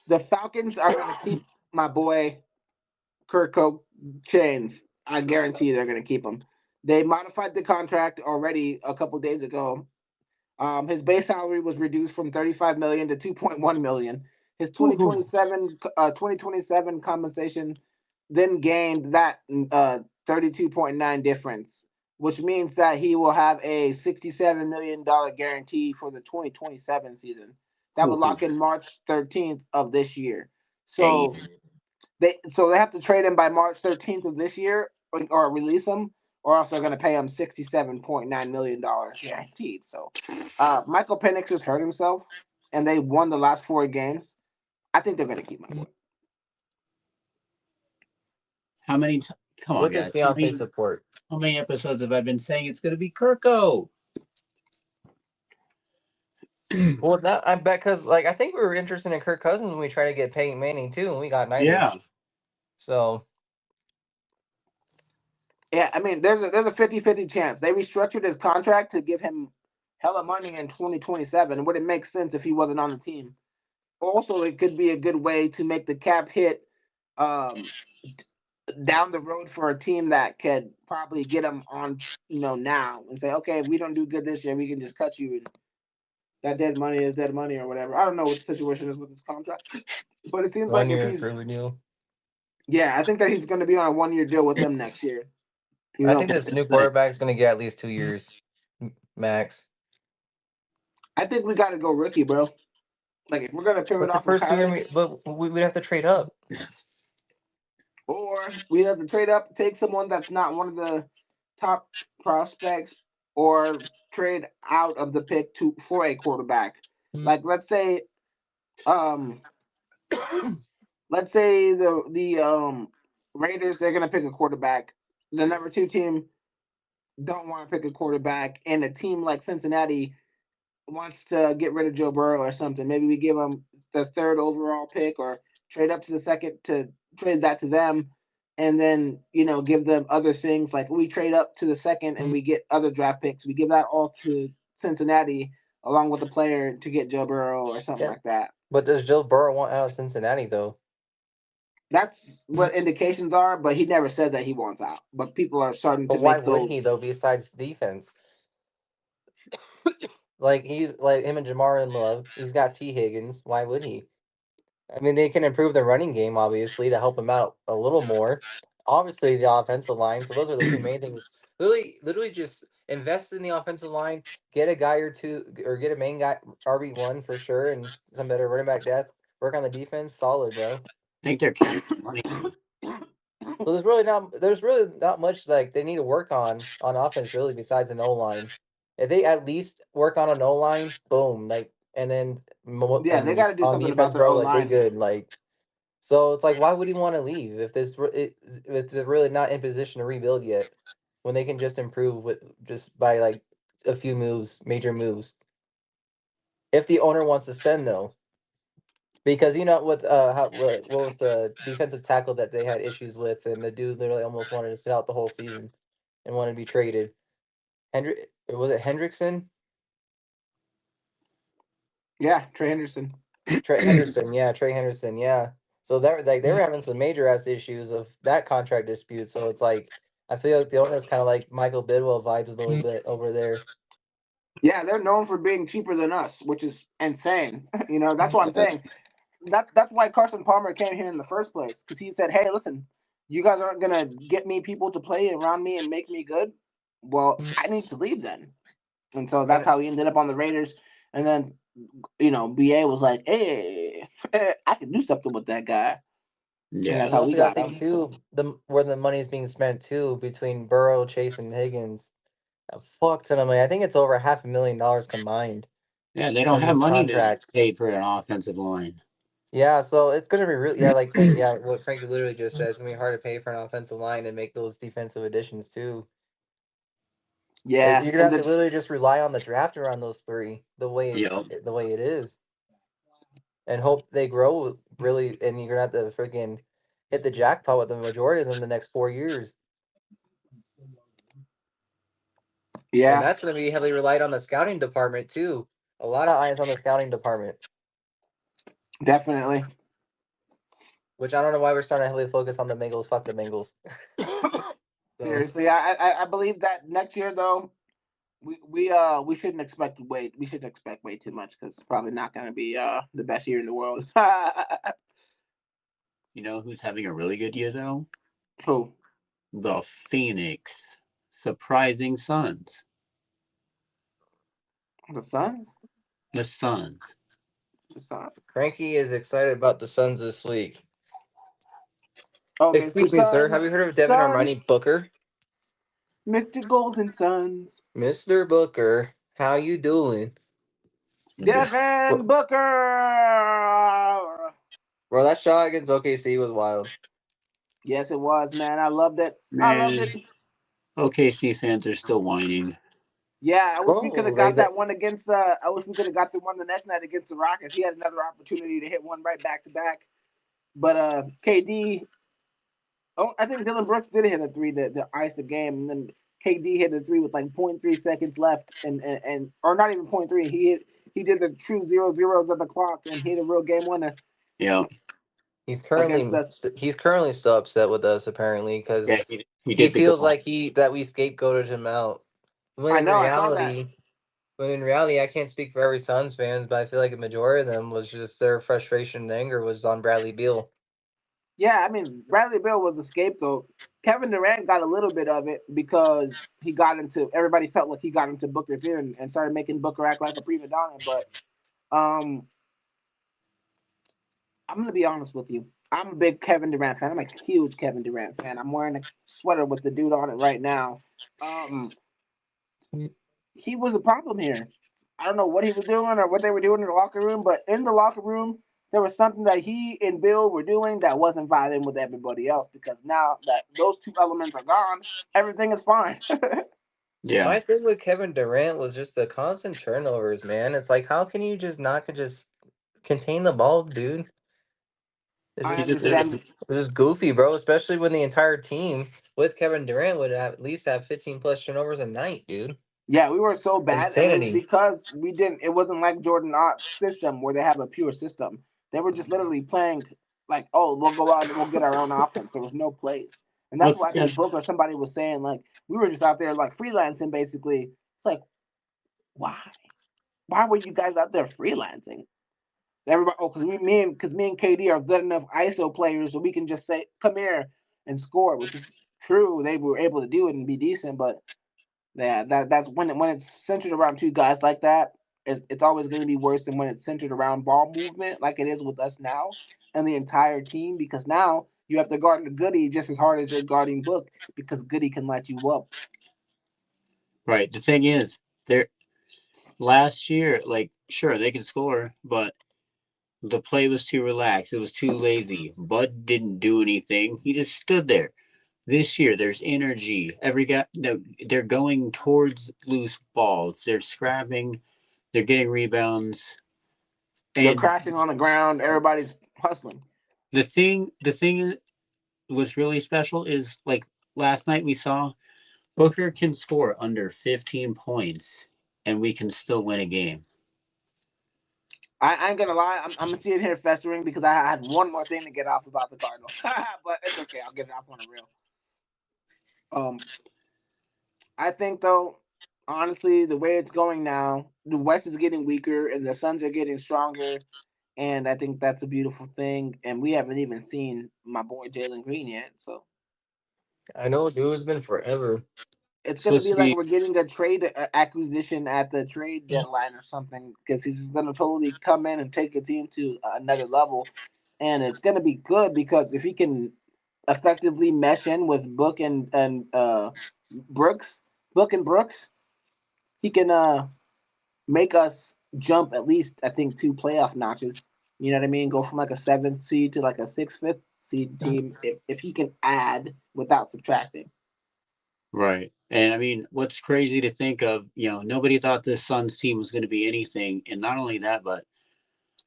The Falcons are going to keep my boy Kirk Chains. I guarantee they're going to keep him. They modified the contract already a couple days ago. His base salary was reduced from 35 million to 2.1 million. His 2027 compensation then gained that 32.9 difference, which means that he will have a $67 million guarantee for the 2027 season. That will lock in March 13th of this year. So they have to trade him by March 13th of this year or release him, or else they're going to pay him $67.9 million guaranteed. So Michael Penix has hurt himself, and they won the last 4 games. I think they're going to keep my boy. How many? Come on, With his guys. fiance support. How many episodes have I been saying it's gonna be Kirko? Well, that I bet because like I think we were interested in Kirk Cousins when we tried to get Peyton Manning too, and we got neither. Yeah. So Yeah, I mean, there's a 50-50 chance. They restructured his contract to give him hella money in 2027. It wouldn't make sense if he wasn't on the team. Also, it could be a good way to make the cap hit down the road for a team that could probably get him on, now and say, okay, if we don't do good this year, we can just cut you. And that dead money is dead money or whatever. I don't know what the situation is with his contract, but it seems 1 like if year he's, renewal. yeah, I think that he's going to be on a 1-year deal with them next year. I think this new quarterback is going to get at least 2 years max. I think we got to go rookie, bro. Like if we're gonna pivot But the off of first 2 Kyler, year, but we would have to trade up. or we have to trade up, take someone that's not one of the top prospects, or trade out of the pick for a quarterback. Like let's say, let's say the Raiders, they're gonna pick a quarterback. The number 2 team don't want to pick a quarterback, and a team like Cincinnati wants to get rid of Joe Burrow or something. Maybe we give them the 3rd overall pick, or trade up to the 2nd to trade that to them, and then give them other things. Like we trade up to the 2nd and we get other draft picks. We give that all to Cincinnati along with the player to get Joe Burrow or something like that. But does Joe Burrow want out of Cincinnati though? That's what indications are, but he never said that he wants out. But people are starting to But why make would those. he though? Besides defense, like him and Jamar in love. He's got T Higgins. Why would he? I mean, they can improve the running game obviously to help him out a little more. Obviously, the offensive line. So those are the two main things. Literally, just invest in the offensive line. Get a guy or two, or get a main guy RB1 for sure, and some better running back depth. Work on the defense. Solid, bro. I think they're capped for money. So there's really not much like they need to work on offense really besides an O line. If they at least work on an O line, boom, like and then Yeah, they got to do on something about defense, their bro, O like they line. good. Like so, it's like why would he want to leave if they're really not in position to rebuild yet, when they can just improve with just by like a few moves, major moves. If the owner wants to spend though. Because with what was the defensive tackle that they had issues with, and the dude literally almost wanted to sit out the whole season and wanted to be traded. Was it Hendrickson? Yeah, Trey Henderson. Trey Henderson, yeah, Trey Henderson, yeah. So they were having some major ass issues of that contract dispute. So it's like I feel like the owner's kind of like Michael Bidwell vibes a little bit over there. Yeah, they're known for being cheaper than us, which is insane. That's what I'm saying. That's why Carson Palmer came here in the first place, because he said, "Hey, listen, you guys aren't gonna get me people to play around me and make me good. Well, I need to leave then." And so that's how he ended up on the Raiders. And then, BA was like, "Hey, I can do something with that guy." And Yeah. that's You how we also got got to think him. too where the money's being spent too between Burrow, Chase, and Higgins. A fuck ton of money. I think it's over $500,000 combined Yeah, they don't on have these money to contracts. pay for an offensive line. Yeah, so it's gonna be really what Frankie literally just said. It's gonna be hard to pay for an offensive line and make those defensive additions too. Yeah, You're gonna and have to literally just rely on the draft around those three, Yep. the way it is, and hope they grow really. And you're gonna have to freaking hit the jackpot with the majority of them the next 4 years, and yeah, that's gonna be heavily relied on the scouting department too. A lot of eyes on the scouting department, definitely. which I don't know why we're starting to heavily focus on the Bengals. Fuck the Bengals. So, Seriously, I believe that next year though, we shouldn't expect way too much, because it's probably not going to be the best year in the world. You know who's having a really good year though? Who? The Phoenix Surprising Suns. The Suns? The Suns. The Suns. Frankie is excited about the Suns this week. Okay, Excuse me, sir. Have you heard of Devin Armani Booker? Mr. Golden Suns. Mr. Booker, how you doing? Devin Booker. Bro, that shot against OKC was wild. Yes, it was, man. I loved it. Man, OKC fans are still whining. Yeah, I wish we could have got they- that one against. I wish we could have got the one the next night against the Rockets. He had another opportunity to hit one right back to back, but KD. Oh, I think Dylan Brooks did hit a three to ice the game, and then KD hit a three with like 0.3 seconds left, and or not even 0.3. He did the true 0 zeros of the clock and hit a real game winner. Yeah. He's currently still upset with us apparently because Yeah, he he did feels goal. like that we scapegoated him out. When I know, I saw that. in reality, I can't speak for every Suns fans, but I feel like a majority of them was just their frustration and anger was on Bradley Beal. Yeah, I mean, Bradley Beal was the scapegoat. Kevin Durant got a little bit of it because everybody felt like he got into Booker's ear and started making Booker act like a prima donna. But I'm gonna be honest with you. I'm a big Kevin Durant fan. I'm a huge Kevin Durant fan. I'm wearing a sweater with the dude on it right now. He was a problem here. I don't know what he was doing or what they were doing in the locker room, but in the locker room, there was something that he and Bill were doing that wasn't vibing with everybody else, because now that those two elements are gone, everything is fine. Yeah. My thing with Kevin Durant was just the constant turnovers, man. It's like, how can you just not just contain the ball, dude? I It's understand. just goofy, bro. Especially when the entire team with Kevin Durant would at least have 15 plus turnovers a night, dude. Yeah, we were so bad, and it's Insanity. because we didn't. It wasn't like Jordan Ott's system where they have a pure system. They were just literally playing like, oh, we'll go out and we'll get our own offense. There was no plays. And that's Let's why I think Book or somebody was saying, like, we were just out there like freelancing basically. It's like, why? Why were you guys out there freelancing? Everybody, oh, because me and KD are good enough ISO players, so we can just say, come here and score, which is true. They were able to do it and be decent, but yeah, that's when it's centered around two guys like that. It's always going to be worse than when it's centered around ball movement, like it is with us now and the entire team. Because now you have to guard the Goody just as hard as you're guarding Book, because Goody can light you up. right. The thing is, there last year, like sure they could score, but the play was too relaxed. It was too lazy. Bud didn't do anything. He just stood there. This year, there's energy. Every guy, no, they're going towards loose balls. They're scrapping. They're getting rebounds. They're And crashing on the ground. Everybody's hustling. the thing was really special is like last night we saw Booker can score under 15 points, and we can still win a game. I ain't gonna lie, I'm sitting here festering because I had one more thing to get off about the Cardinals, but it's okay. I'll get it off on the real. Um, I think though, honestly, the way it's going now, the West is getting weaker and the Suns are getting stronger, and I think that's a beautiful thing. And we haven't even seen my boy Jalen Green yet, so I know, dude. It's been forever. it's gonna Supposed be to like be we're getting a trade acquisition at the trade deadline or something, because he's just gonna totally come in and take the team to another level, and it's gonna be good because if he can effectively mesh in with Book and Brooks, Book and Brooks, he can make us jump at least I think two playoff notches. You know what I mean? Go from like a seventh seed to like a sixth, fifth seed team if he can add without subtracting. right. And I mean, what's crazy to think of, nobody thought this Suns team was going to be anything. And not only that, but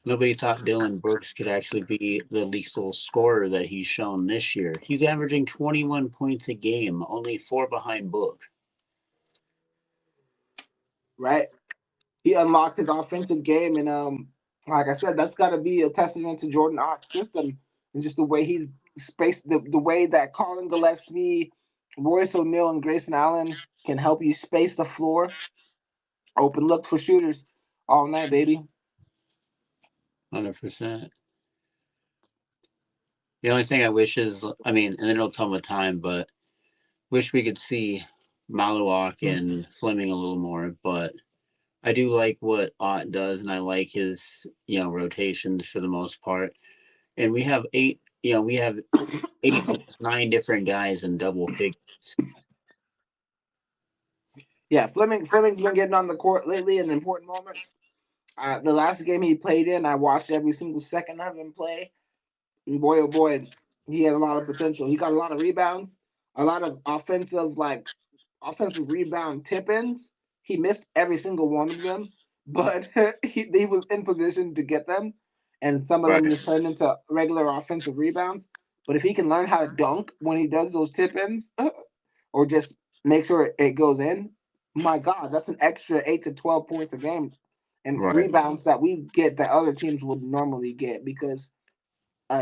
nobody thought Dylan Brooks could actually be the lethal scorer that he's shown this year. He's averaging 21 points a game, only four behind Book. Right? He unlocked his offensive game, and like I said, that's got to be a testament to Jordan Ott's system and just the way he's spaced the way that Colin Gillespie, Royce O'Neal, and Grayson Allen can help you space the floor, open looks for shooters all night, baby. 100%. The only thing I wish is, I mean, and it'll come with time, but wish we could see Maluak and Fleming a little more. But I do like what Ott does, and I like his, rotations for the most part. And we have eight, almost nine different guys in double figures. Yeah, Fleming's been getting on the court lately in important moments. The last game he played in, I watched every single second of him play. And boy, oh boy, he has a lot of potential. He got a lot of rebounds, a lot of offensive rebound tip-ins. He missed every single one of them, but he was in position to get them, and some of them Right. just turned into regular offensive rebounds. But if he can learn how to dunk when he does those tip-ins, or just make sure it goes in, my God, that's an extra 8 to 12 points a game and Right. rebounds that we get that other teams would normally get because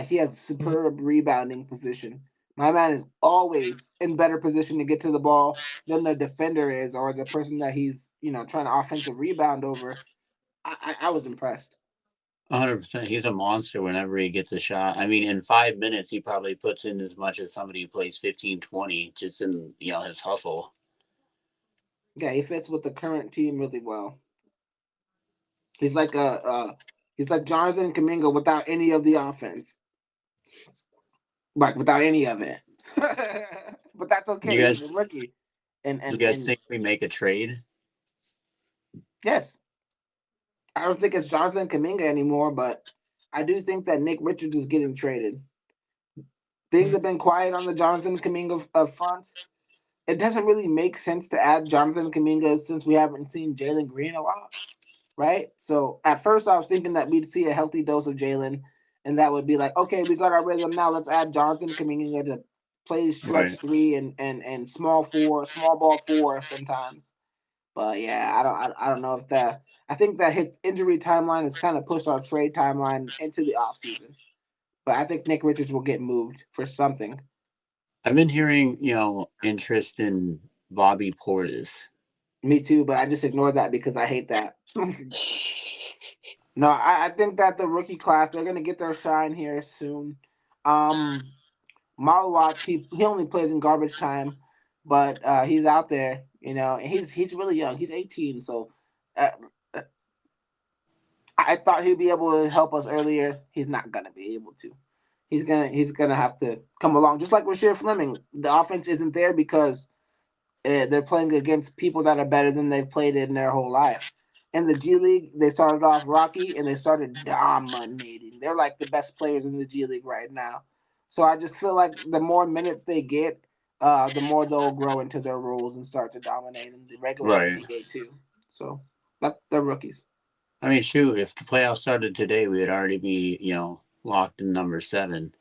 he has superb rebounding position. My man is always in better position to get to the ball than the defender is, or the person that he's trying to offensive rebound over. I was impressed. 100%. He's a monster whenever he gets a shot. I mean, in 5 minutes, he probably puts in as much as somebody who plays 15, 20 just in, his hustle. Yeah, he fits with the current team really well. He's like he's like Jonathan Kaminga without any of the offense, like without any of it. But that's You okay. He's guys, a rookie, you guys and think we make a trade? yes, I don't think it's Jonathan Kaminga anymore, but I do think that Nick Richards is getting traded. Things have been quiet on the Jonathan Kaminga front. It doesn't really make sense to add Jonathan Kaminga since we haven't seen Jalen Green a lot, right? So at first I was thinking that we'd see a healthy dose of Jalen, and that would be like, okay, we got our rhythm now. Let's add Jonathan Kaminga to play stretch Right. three and small four, small ball four sometimes. But yeah, I don't know if that. I think that his injury timeline has kind of pushed our trade timeline into the off season. but I think Nick Richards will get moved for something. I've been hearing, interest in Bobby Portis. Me too, but I just ignored that because I hate that. No, I think that the rookie class, they're gonna get their shine here soon. Um, Malawatch, he only plays in garbage time, but he's out there, and he's really young. He's 18, so uh, I thought he'd be able to help us earlier. He's not gonna be able to. He's gonna have to come along, just like Rasheed Fleming. The offense isn't there because they're playing against people that are better than they've played in their whole life. In the G League, they started off rocky and they started dominating. They're like the best players in the G League right now. So I just feel like the more minutes they get, the more they'll grow into their roles and start to dominate in the regular Right. NBA too. So they're rookies. I mean, shoot, if the playoffs started today, we would already be, locked in number 7.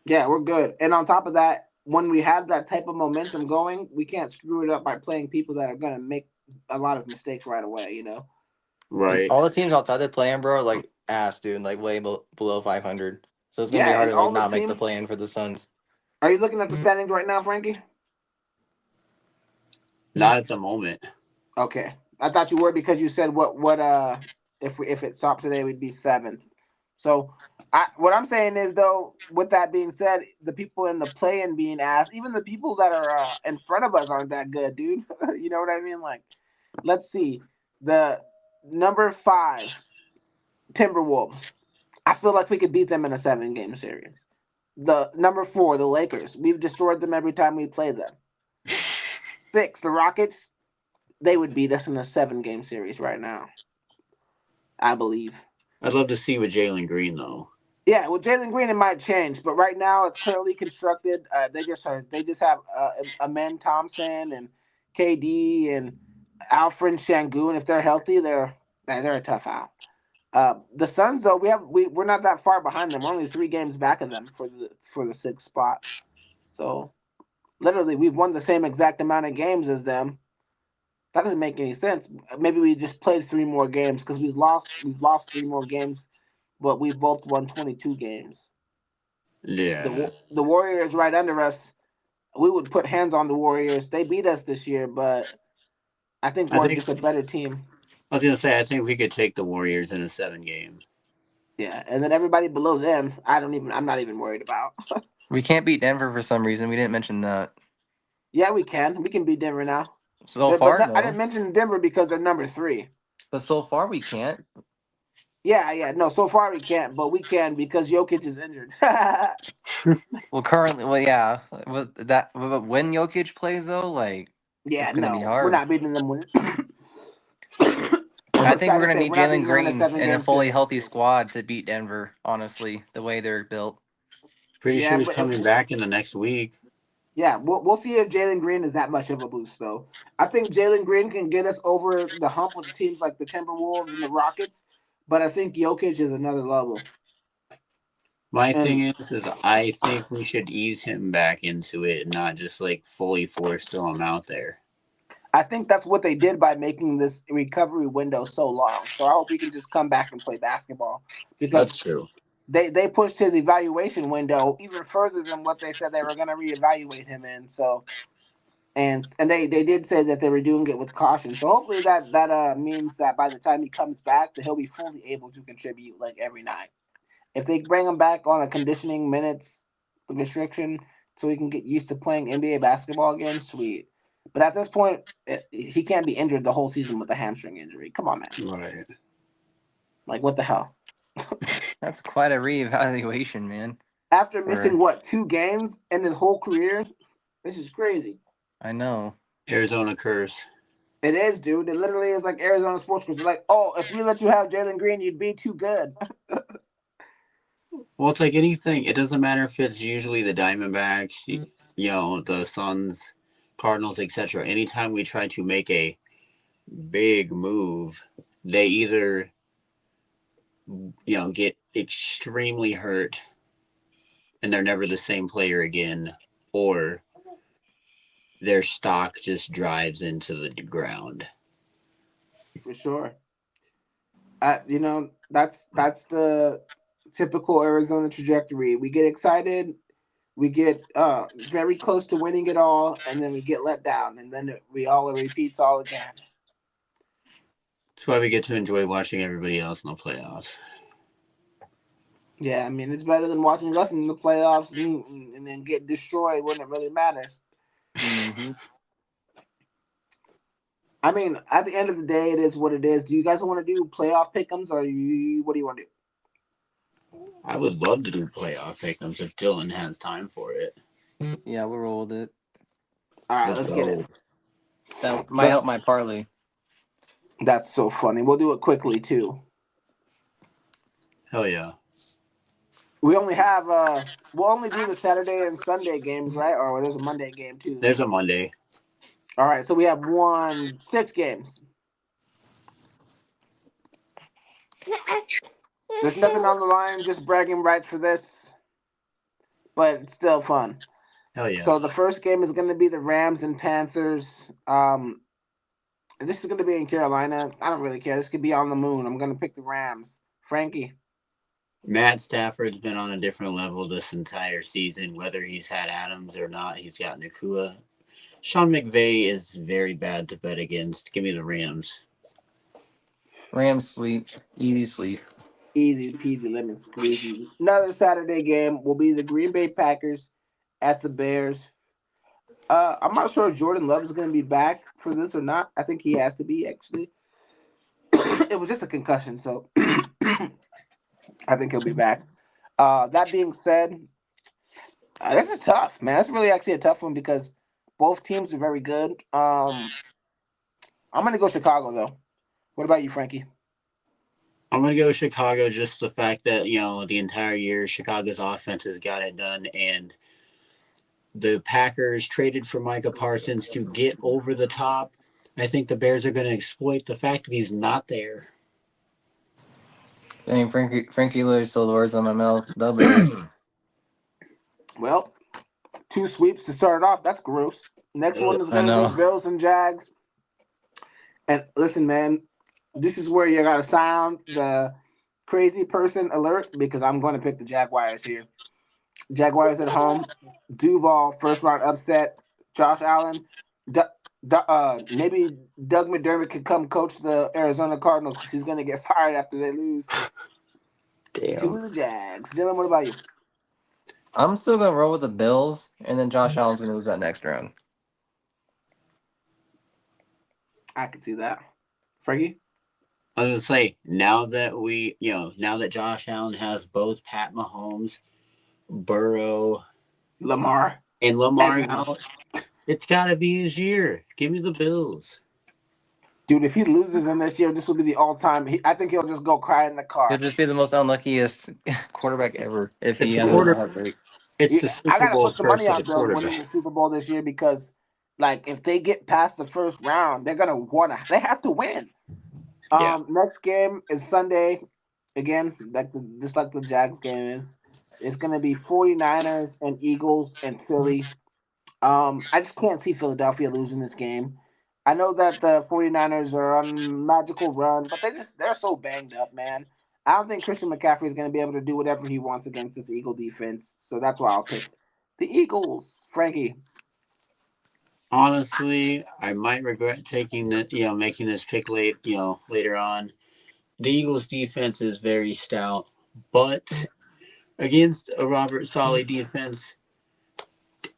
Yeah, we're good. And on top of that, when we have that type of momentum going, we can't screw it up by playing people that are going to make a lot of mistakes right away. Right. All the teams outside the play-in, bro, are like ass, dude, like way below 500. So it's gonna be Yeah, hard and to like all the not make the teams. play-in for the Suns. Are you looking at the standings right now, Frankie? Not at the moment. Okay, I thought you were because you said what if it stopped today we'd be 7th. So what I'm saying is though, with that being said, the people in the play-in being asked, even the people that are in front of us aren't that good, dude. You know what I mean? Like, let's see, the number 5 Timberwolves. I feel like we could beat them in a 7-game series. The number 4, the Lakers. We've destroyed them every time we play them. 6, the Rockets. They would beat us in a 7-game series right now, I believe. I'd love to see with Jalen Green, though. Yeah, with Jalen Green, it might change, but right now it's clearly constructed. They just have Amen Thompson and KD and Alfred Şengün. If they're healthy, they're a tough out. The Suns, though, we're not that far behind them. We're only 3 games back of them for the 6th spot. So literally, we've won the same exact amount of games as them. That doesn't make any sense. Maybe we just played 3 more games because we've lost 3 more games, but we've both won 22 games. Yeah. The Warriors right under us. We would put hands on the Warriors. They beat us this year, but I think we're just a better team. I was gonna say I think we could take the Warriors in a 7-game. Yeah, and then everybody below them, I'm not even worried about. We can't beat Denver for some reason. We didn't mention that. Yeah, we can. We can beat Denver now. So far, no. I didn't mention Denver because they're number 3. But so far, we can't. Yeah. No, so far we can't, but we can because Jokic is injured. Well, currently, yeah. But when Jokic plays, though, like, Yeah, it's gonna be hard. We're not beating them when. I think we're gonna need Jalen Green and a fully series. healthy squad to beat Denver. Honestly, the way they're built. Pretty sure he's coming back in the next week. Yeah, we'll see if Jalen Green is that much of a boost, though. I think Jalen Green can get us over the hump with teams like the Timberwolves and the Rockets, but I think Jokic is another level. My thing is I think we should ease him back into it and not just like fully force throw him out there. I think that's what they did by making this recovery window so long. So I hope he can just come back and play basketball. Because that's true. They pushed his evaluation window even further than what they said they were going to reevaluate him in. So, and they did say that they were doing it with caution. So hopefully that means that by the time he comes back, that he'll be fully able to contribute like every night. If they bring him back on a conditioning minutes restriction, so he can get used to playing NBA basketball again, sweet. But at this point, he can't be injured the whole season with a hamstring injury. Come on, man. Right. Like, what the hell? That's quite a reevaluation, man. After missing, 2 games in his whole career? This is crazy. I know. Arizona curse. It is, dude. It literally is like Arizona sports curse. They're like, oh, if we let you have Jalen Green, you'd be too good. Well, it's like anything. It doesn't matter if it's usually the Diamondbacks, the Suns, Cardinals, etc. Anytime we try to make a big move, they either get extremely hurt and they're never the same player again, or their stock just drives into the ground. For sure. That's the typical Arizona trajectory. We get excited, we get very close to winning it all, and then we get let down, and then we all repeats all again. That's why we get to enjoy watching everybody else in the playoffs. Yeah, I mean it's better than watching us in the playoffs and then get destroyed when it really matters. Mm-hmm. I mean, at the end of the day, it is what it is. Do you guys want to do playoff pick'ems, or what do you want to do? I would love to do playoff pick'ems if Dylan has time for it. Yeah, we'll roll with it. All right, let's get it. That might help my parlay. That's so funny. We'll do it quickly too. Hell yeah. We only have we'll only do the Saturday and Sunday games, right? Or there's a Monday game too. There's a Monday. All right, so we have 6 games. There's nothing on the line, just bragging rights for this, but it's still fun. Hell yeah. So the first game is going to be the Rams and Panthers. This is going to be in Carolina. I don't really care. This could be on the moon. I'm going to pick the Rams. Frankie? Matt Stafford's been on a different level this entire season. Whether he's had Adams or not, he's got Nakua. Sean McVay is very bad to bet against. Give me the Rams. Rams sweep. Easy sweep. Easy peasy lemon squeezy. Another Saturday game will be the Green Bay Packers at the Bears. I'm not sure if Jordan Love is going to be back for this or not. I think he has to be, actually. It was just a concussion, so I think he'll be back. That being said, this is tough, man. It's really actually a tough one because both teams are very good. I'm going to go Chicago, though. What about you, Frankie? I'm going to go Chicago, just the fact that, the entire year Chicago's offense has got it done, and the Packers traded for Micah Parsons to get over the top. I think the Bears are going to exploit the fact that he's not there. Dang, Frankie literally stole the words out of my mouth. The Bears. Well, 2 sweeps to start it off. That's gross. Next one is going to be Bills and Jags. And listen, man, this is where you got to sound the crazy person alert because I'm going to pick the Jaguars here. Jaguars at home. Duval, first round upset. Josh Allen. Maybe Doug McDermott could come coach the Arizona Cardinals because he's going to get fired after they lose. Damn. To the Jags. Dylan, what about you? I'm still going to roll with the Bills, and then Josh Allen's going to lose that next round. I can see that. Frankie? I was going to say, now that Josh Allen has both Pat Mahomes, Burrow, Lamar out, it's got to be his year. Give me the Bills. Dude, if he loses in this year, this will be the all-time. I think he'll just go cry in the car. He'll just be the most unluckiest quarterback ever if he has a heartbreak. It's the Super Bowl. I gotta put some money on the Bills winning the Super Bowl this year because, if they get past the first round, they're gonna They have to win. Next game is Sunday. Again, just like the Jags game is. It's gonna be 49ers and Eagles and Philly. I just can't see Philadelphia losing this game. I know that the 49ers are on a magical run, but they're so banged up, man. I don't think Christian McCaffrey is going to be able to do whatever he wants against this Eagle defense. So that's why I'll pick the Eagles. Frankie. Honestly, I might regret making this pick later on. The Eagles defense is very stout, but against a Robert Saleh defense,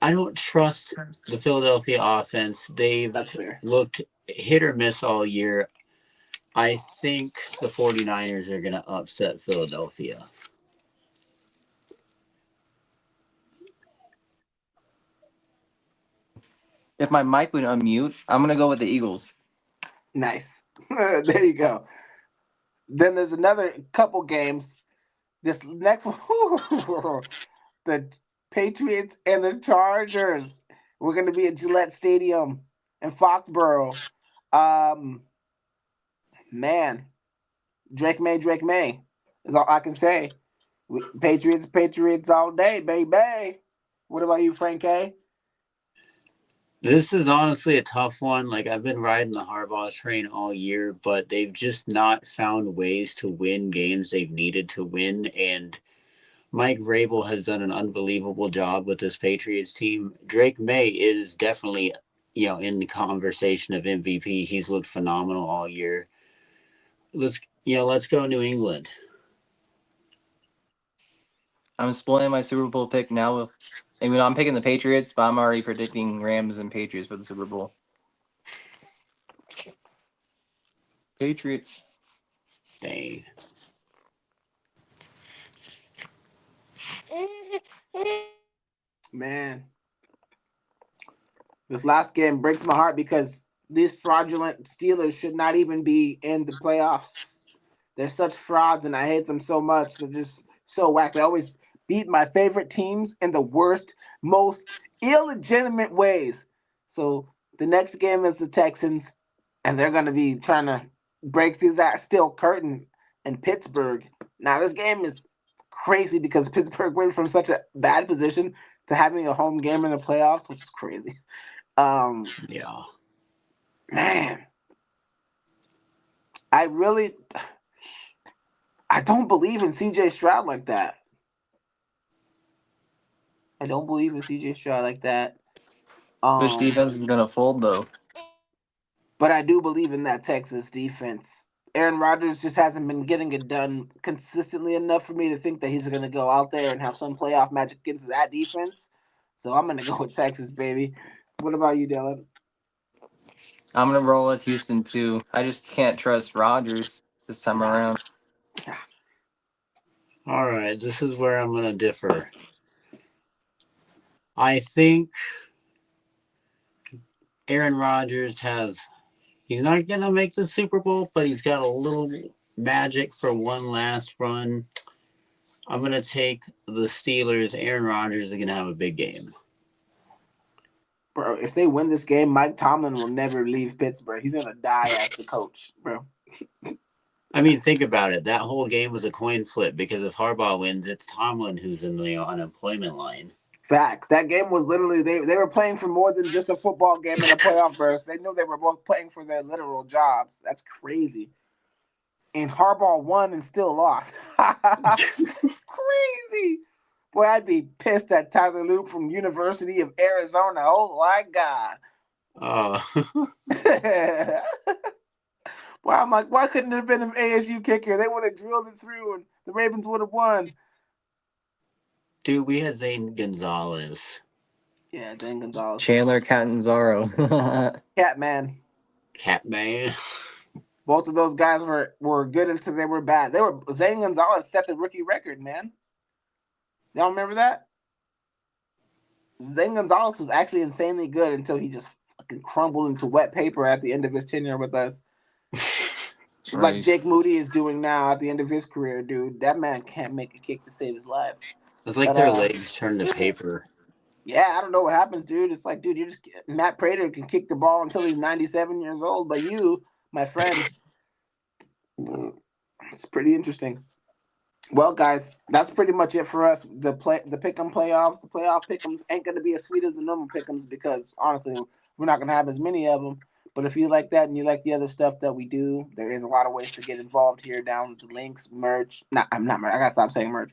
I don't trust the Philadelphia offense. They've looked hit or miss all year. I think the 49ers are going to upset Philadelphia. If my mic would unmute, I'm going to go with the Eagles. Nice. There you go. Then there's another couple games. This next one, the Patriots and the Chargers. We're going to be at Gillette Stadium in Foxborough. Man, Drake May is all I can say. Patriots all day, baby. What about you, Frank K? This is honestly a tough one. I've been riding the Harbaugh train all year, but they've just not found ways to win games they've needed to win. And Mike Vrabel has done an unbelievable job with this Patriots team. Drake May is definitely, in the conversation of MVP. He's looked phenomenal all year. Let's go New England. I'm spoiling my Super Bowl pick now. I'm picking the Patriots, but I'm already predicting Rams and Patriots for the Super Bowl. Patriots. Dang. Man, this last game breaks my heart because these fraudulent Steelers should not even be in the playoffs. They're such frauds, and I hate them so much. They're just so whack. They always beat my favorite teams in the worst, most illegitimate ways. So the next game is the Texans, and they're going to be trying to break through that steel curtain in Pittsburgh. Now, this game is crazy because Pittsburgh went from such a bad position to having a home game in the playoffs, which is crazy. Yeah. Man, I don't believe in CJ Stroud like that. I don't believe in CJ Stroud like that. Which defense is gonna fold though? But I do believe in that Texas defense. Aaron Rodgers just hasn't been getting it done consistently enough for me to think that he's going to go out there and have some playoff magic against that defense. So I'm going to go with Texas, baby. What about you, Dylan? I'm gonna roll with Houston too. I just can't trust Rodgers this time around. All right, this is where I'm going to differ. I think Aaron Rodgers he's not going to make the Super Bowl, but he's got a little magic for one last run. I'm going to take the Steelers. Aaron Rodgers is going to have a big game. Bro, if they win this game, Mike Tomlin will never leave Pittsburgh. He's going to die as the coach, bro. I mean, think about it. That whole game was a coin flip because if Harbaugh wins, it's Tomlin who's in the unemployment line. Facts. That game was literally they were playing for more than just a football game and a playoff berth. They knew they were both playing for their literal jobs. That's crazy. And Harbaugh won and still lost. Crazy. Boy, I'd be pissed at Tyler Luke from University of Arizona. Oh my God. Well, I'm like, why couldn't it have been an ASU kicker? They would have drilled it through and the Ravens would have won. Dude, we had Zane Gonzalez. Yeah, Zane Gonzalez. Chandler Catanzaro. Catman. Catman. Both of those guys were good until they were bad. Zane Gonzalez set the rookie record, man. Y'all remember that? Zane Gonzalez was actually insanely good until he just fucking crumbled into wet paper at the end of his tenure with us. Like Jake Moody is doing now at the end of his career, dude. That man can't make a kick to save his life. It's like their legs turn to paper. Yeah, I don't know what happens, dude. It's like, dude, Matt Prater can kick the ball until he's 97 years old, but you, my friend, it's pretty interesting. Well, guys, that's pretty much it for us. The pick'em playoffs, the playoff pick'ems ain't gonna be as sweet as the normal pick'ems because honestly, we're not gonna have as many of them. But if you like that and you like the other stuff that we do, there is a lot of ways to get involved here. Down with the links, merch. I'm not merch. I gotta stop saying merch.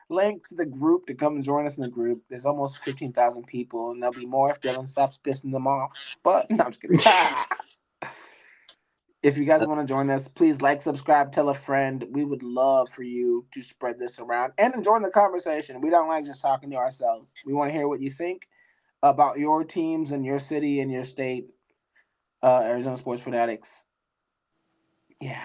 Link to the group to come and join us in the group. There's almost 15,000 people, and there'll be more if Dylan stops pissing them off. But no, I'm just kidding. If you guys want to join us, please like, subscribe, tell a friend. We would love for you to spread this around and join the conversation. We don't like just talking to ourselves. We want to hear what you think about your teams and your city and your state. Arizona Sports Fanatics. Yeah.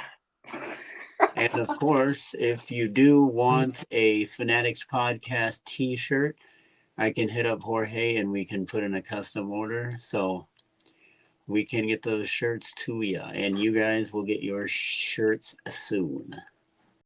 And of course, if you do want a fAnaticZ podcast t-shirt, I can hit up Jorge and we can put in a custom order. So we can get those shirts to you, and you guys will get your shirts soon.